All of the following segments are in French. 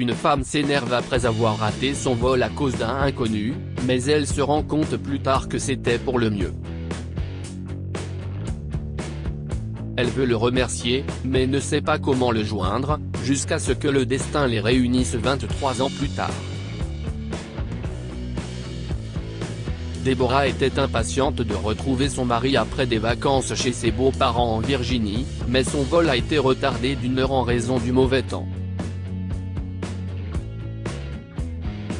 Une femme s'énerve après avoir raté son vol à cause d'un inconnu, mais elle se rend compte plus tard que c'était pour le mieux. Elle veut le remercier, mais ne sait pas comment le joindre, jusqu'à ce que le destin les réunisse 23 ans plus tard. Deborah était impatiente de retrouver son mari après des vacances chez ses beaux-parents en Virginie, mais son vol a été retardé d'1 heure en raison du mauvais temps.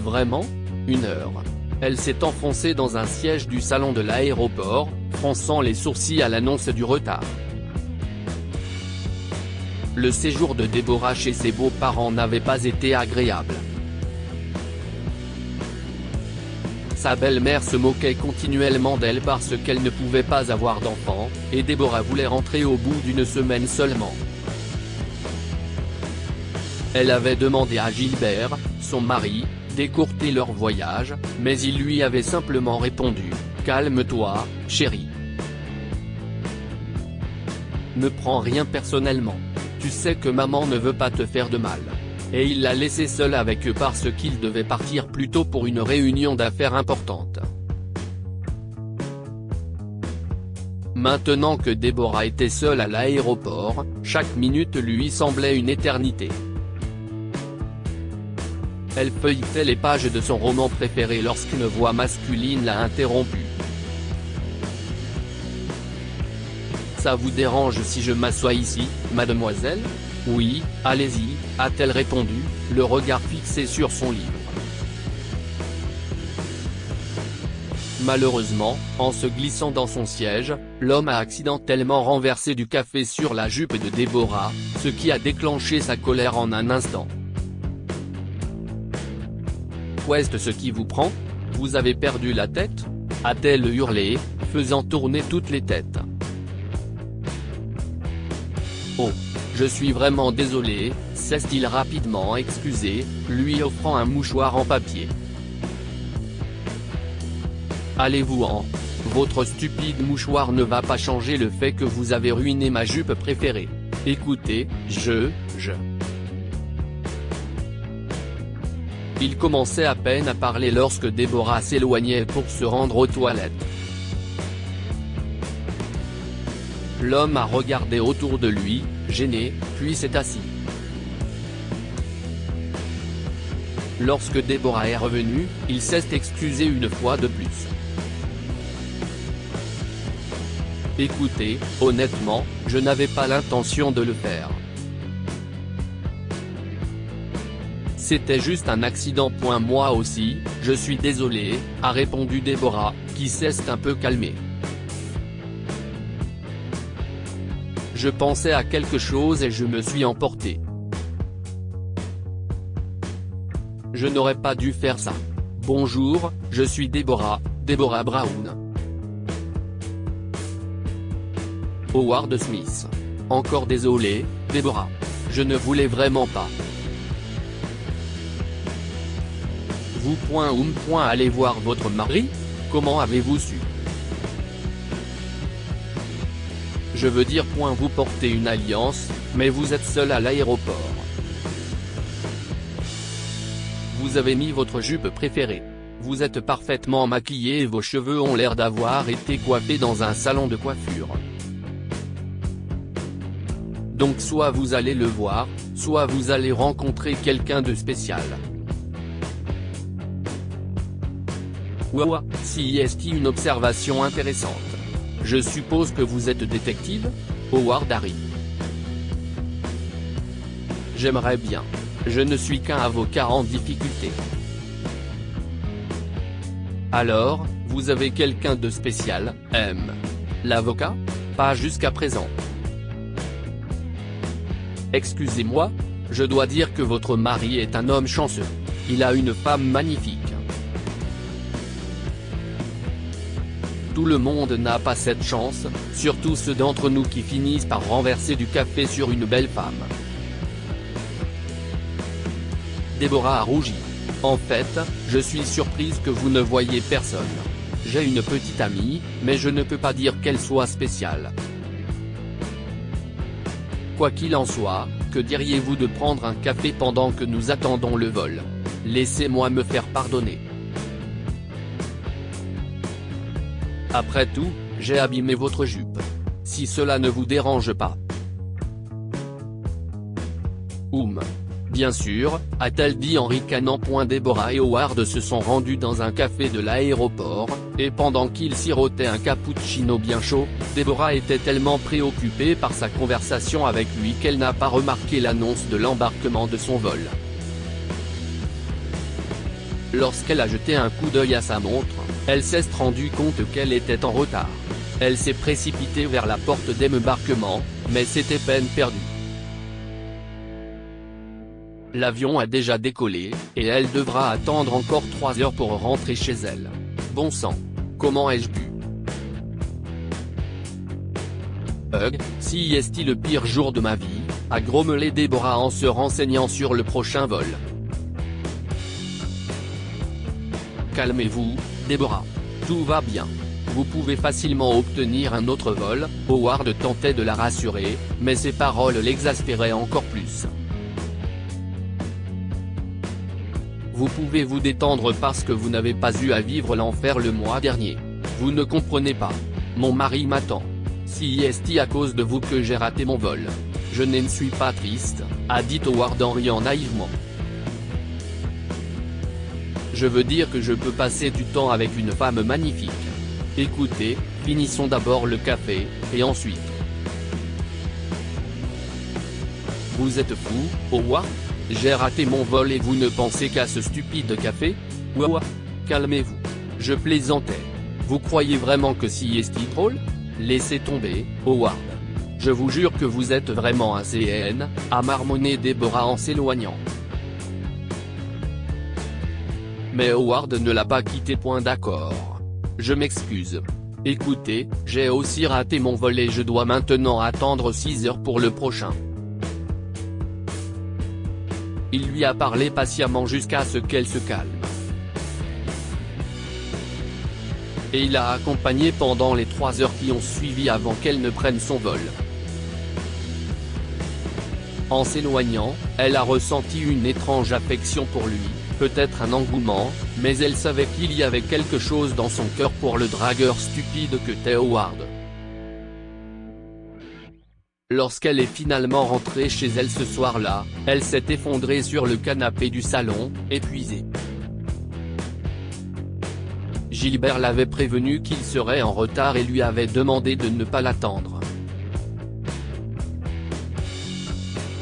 Vraiment ? 1 heure. Elle s'est enfoncée dans un siège du salon de l'aéroport, fronçant les sourcils à l'annonce du retard. Le séjour de Deborah chez ses beaux-parents n'avait pas été agréable. Sa belle-mère se moquait continuellement d'elle parce qu'elle ne pouvait pas avoir d'enfant, et Deborah voulait rentrer au bout d'1 semaine seulement. Elle avait demandé à Gilbert, son mari, d'écourter leur voyage, mais il lui avait simplement répondu « Calme-toi, chérie. Ne prends rien personnellement. Tu sais que maman ne veut pas te faire de mal. » Et il l'a laissé seul avec eux parce qu'il devait partir plus tôt pour une réunion d'affaires importante. Maintenant que Deborah était seule à l'aéroport, chaque minute lui semblait une éternité. Elle feuilletait les pages de son roman préféré lorsqu'une voix masculine l'a interrompue. « Ça vous dérange si je m'assois ici, mademoiselle ? » « Oui, allez-y », a-t-elle répondu, le regard fixé sur son livre. Malheureusement, en se glissant dans son siège, l'homme a accidentellement renversé du café sur la jupe de Deborah, ce qui a déclenché sa colère en un instant. « Qu'est-ce ce qui vous prend ? Vous avez perdu la tête ?» a-t-elle hurlé, faisant tourner toutes les têtes. « Oh. Je suis vraiment désolé », s'est-il rapidement excusé, lui offrant un mouchoir en papier. « Allez-vous-en. Votre stupide mouchoir ne va pas changer le fait que vous avez ruiné ma jupe préférée. Écoutez, Il commençait à peine à parler lorsque Deborah s'éloignait pour se rendre aux toilettes. L'homme a regardé autour de lui, gêné, puis s'est assis. Lorsque Deborah est revenue, il s'est excusé une fois de plus. « Écoutez, honnêtement, je n'avais pas l'intention de le faire. C'était juste un accident. Moi aussi, je suis désolé », a répondu Deborah, qui s'est un peu calmée. Je pensais à quelque chose et je me suis emporté. Je n'aurais pas dû faire ça. Bonjour, je suis Deborah Brown. Howard Smith. Encore désolé, Deborah. Je ne voulais vraiment pas. Vous allez voir votre mari ? Comment avez-vous su ? Je veux dire, vous portez une alliance, mais vous êtes seul à l'aéroport. Vous avez mis votre jupe préférée. Vous êtes parfaitement maquillé et vos cheveux ont l'air d'avoir été coiffés dans un salon de coiffure. Donc soit vous allez le voir, soit vous allez rencontrer quelqu'un de spécial. Ouah, si est une observation intéressante. Je suppose que vous êtes détective ? Howard Harry. J'aimerais bien. Je ne suis qu'un avocat en difficulté. Alors, vous avez quelqu'un de spécial, l'avocat ? Pas jusqu'à présent. Excusez-moi, je dois dire que votre mari est un homme chanceux. Il a une femme magnifique. Tout le monde n'a pas cette chance, surtout ceux d'entre nous qui finissent par renverser du café sur une belle femme. Deborah a rougi. En fait, je suis surprise que vous ne voyiez personne. J'ai une petite amie, mais je ne peux pas dire qu'elle soit spéciale. Quoi qu'il en soit, que diriez-vous de prendre un café pendant que nous attendons le vol? Laissez-moi me faire pardonner. Après tout, j'ai abîmé votre jupe. Si cela ne vous dérange pas. Bien sûr, a-t-elle dit en ricanant. Deborah et Howard se sont rendus dans un café de l'aéroport, et pendant qu'ils sirotaient un cappuccino bien chaud, Deborah était tellement préoccupée par sa conversation avec lui qu'elle n'a pas remarqué l'annonce de l'embarquement de son vol. Lorsqu'elle a jeté un coup d'œil à sa montre, elle s'est rendue compte qu'elle était en retard. Elle s'est précipitée vers la porte d'embarquement, mais c'était peine perdue. L'avion a déjà décollé, et elle devra attendre encore 3 heures pour rentrer chez elle. Bon sang, comment ai-je pu? Si est-il le pire jour de ma vie, a grommelé Deborah en se renseignant sur le prochain vol. Calmez-vous, Deborah. Tout va bien. Vous pouvez facilement obtenir un autre vol. Howard tentait de la rassurer, mais ses paroles l'exaspéraient encore plus. Vous pouvez vous détendre parce que vous n'avez pas eu à vivre l'enfer le mois dernier. Vous ne comprenez pas. Mon mari m'attend. Si est-il à cause de vous que j'ai raté mon vol? Je ne suis pas triste, a dit Howard en riant naïvement. Je veux dire que je peux passer du temps avec une femme magnifique. Écoutez, finissons d'abord le café, et ensuite. Vous êtes fou, Howard? J'ai raté mon vol et vous ne pensez qu'à ce stupide café? Ouah, calmez-vous. Je plaisantais. Vous croyez vraiment que si est-il drôle? Laissez tomber, Howard. Je vous jure que vous êtes vraiment un CN, a marmonné Deborah en s'éloignant. Mais Howard ne l'a pas quitté. D'accord. Je m'excuse. Écoutez, j'ai aussi raté mon vol et je dois maintenant attendre 6 heures pour le prochain. Il lui a parlé patiemment jusqu'à ce qu'elle se calme. Et il l'a accompagnée pendant les 3 heures qui ont suivi avant qu'elle ne prenne son vol. En s'éloignant, elle a ressenti une étrange affection pour lui, peut-être un engouement, mais elle savait qu'il y avait quelque chose dans son cœur pour le dragueur stupide que était Howard. Lorsqu'elle est finalement rentrée chez elle ce soir-là, elle s'est effondrée sur le canapé du salon, épuisée. Gilbert l'avait prévenu qu'il serait en retard et lui avait demandé de ne pas l'attendre.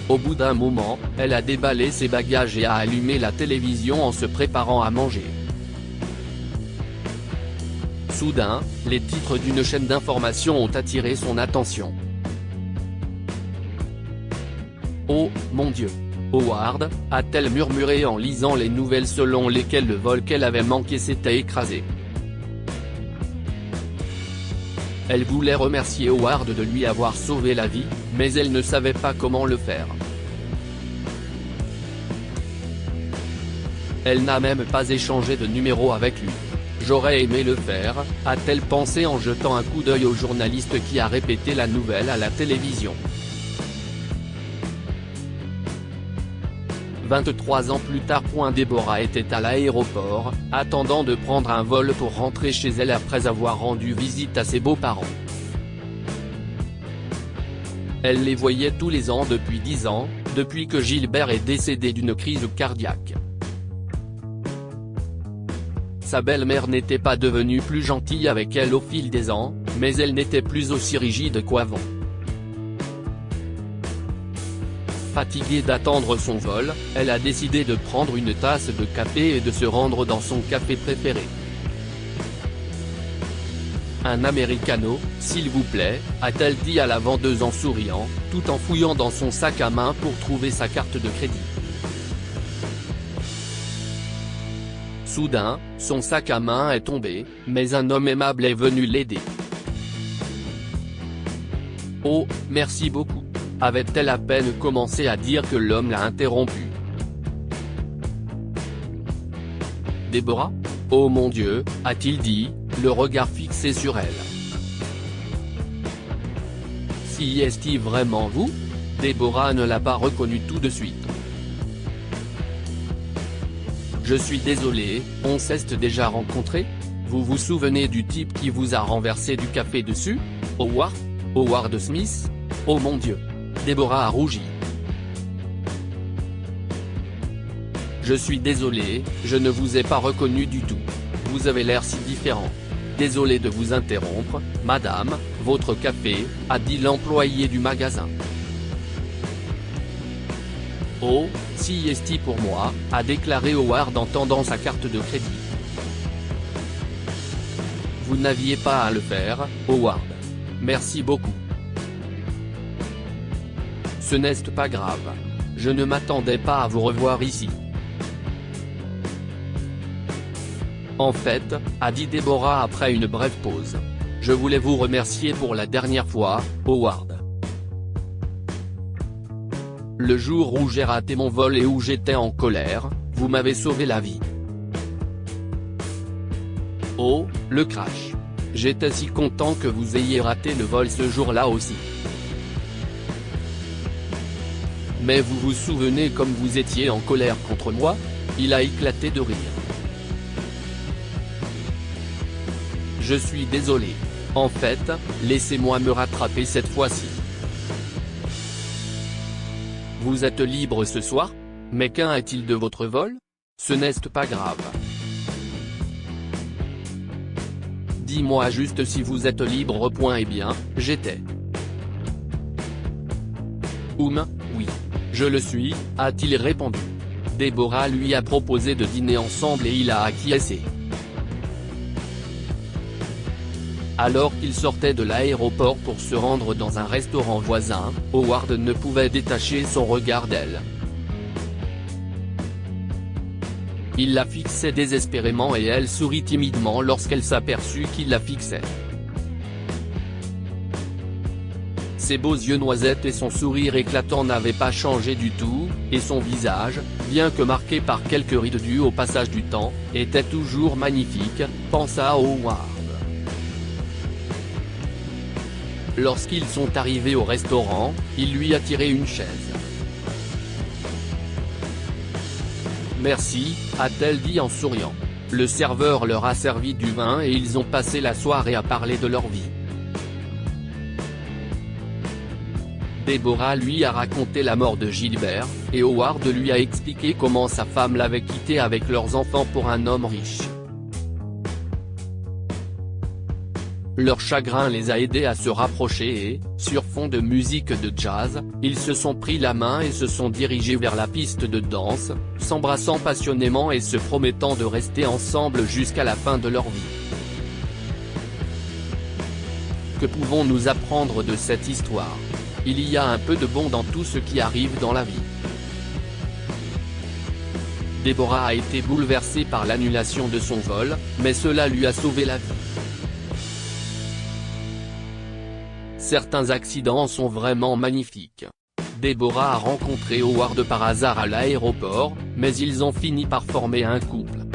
Au bout d'un moment, elle a déballé ses bagages et a allumé la télévision en se préparant à manger. Soudain, les titres d'une chaîne d'information ont attiré son attention. Oh, mon Dieu! Howard, a-t-elle murmuré en lisant les nouvelles selon lesquelles le vol qu'elle avait manqué s'était écrasé. Elle voulait remercier Howard de lui avoir sauvé la vie, mais elle ne savait pas comment le faire. Elle n'a même pas échangé de numéro avec lui. J'aurais aimé le faire, a-t-elle pensé en jetant un coup d'œil au journaliste qui a répété la nouvelle à la télévision. 23 ans plus tard. Deborah était à l'aéroport, attendant de prendre un vol pour rentrer chez elle après avoir rendu visite à ses beaux-parents. Elle les voyait tous les ans depuis 10 ans, depuis que Gilbert est décédé d'une crise cardiaque. Sa belle-mère n'était pas devenue plus gentille avec elle au fil des ans, mais elle n'était plus aussi rigide qu'avant. Fatiguée d'attendre son vol, elle a décidé de prendre une tasse de café et de se rendre dans son café préféré. Un americano, s'il vous plaît, a-t-elle dit à la vendeuse en souriant, tout en fouillant dans son sac à main pour trouver sa carte de crédit. Soudain, son sac à main est tombé, mais un homme aimable est venu l'aider. Oh, merci beaucoup. Avait-elle à peine commencé à dire que l'homme l'a interrompu. Deborah? Oh mon Dieu, a-t-il dit, le regard fixé sur elle. Si est-il vraiment vous? Deborah ne l'a pas reconnu tout de suite. Je suis désolé, on s'est déjà rencontrés? Vous vous souvenez du type qui vous a renversé du café dessus? Howard? Howard Smith? Oh mon Dieu! Deborah a rougi. Je suis désolé, je ne vous ai pas reconnu du tout. Vous avez l'air si différent. Désolé de vous interrompre, madame, votre café, a dit l'employé du magasin. Oh, si esti pour moi, a déclaré Howard en tendant sa carte de crédit. Vous n'aviez pas à le faire, Howard. Merci beaucoup. Ce n'est pas grave. Je ne m'attendais pas à vous revoir ici. En fait, a dit Deborah après une brève pause. Je voulais vous remercier pour la dernière fois, Howard. Le jour où j'ai raté mon vol et où j'étais en colère, vous m'avez sauvé la vie. Oh, le crash. J'étais si content que vous ayez raté le vol ce jour-là aussi. Mais vous vous souvenez comme vous étiez en colère contre moi? Il a éclaté de rire. Je suis désolé. En fait, laissez-moi me rattraper cette fois-ci. Vous êtes libre ce soir? Mais qu'en est-il de votre vol? Ce n'est pas grave. Dis-moi juste si vous êtes libre. Eh bien, j'étais. Oui. Je le suis, a-t-il répondu. Deborah lui a proposé de dîner ensemble et il a acquiescé. Alors qu'il sortait de l'aéroport pour se rendre dans un restaurant voisin, Howard ne pouvait détacher son regard d'elle. Il la fixait désespérément et elle sourit timidement lorsqu'elle s'aperçut qu'il la fixait. Ses beaux yeux noisettes et son sourire éclatant n'avaient pas changé du tout, et son visage, bien que marqué par quelques rides dues au passage du temps, était toujours magnifique, pensa Howard. Lorsqu'ils sont arrivés au restaurant, il lui a tiré une chaise. Merci, a-t-elle dit en souriant. Le serveur leur a servi du vin et ils ont passé la soirée à parler de leur vie. Deborah lui a raconté la mort de Gilbert, et Howard lui a expliqué comment sa femme l'avait quitté avec leurs enfants pour un homme riche. Leur chagrin les a aidés à se rapprocher et, sur fond de musique de jazz, ils se sont pris la main et se sont dirigés vers la piste de danse, s'embrassant passionnément et se promettant de rester ensemble jusqu'à la fin de leur vie. Que pouvons-nous apprendre de cette histoire? Il y a un peu de bon dans tout ce qui arrive dans la vie. Deborah a été bouleversée par l'annulation de son vol, mais cela lui a sauvé la vie. Certains accidents sont vraiment magnifiques. Deborah a rencontré Howard par hasard à l'aéroport, mais ils ont fini par former un couple.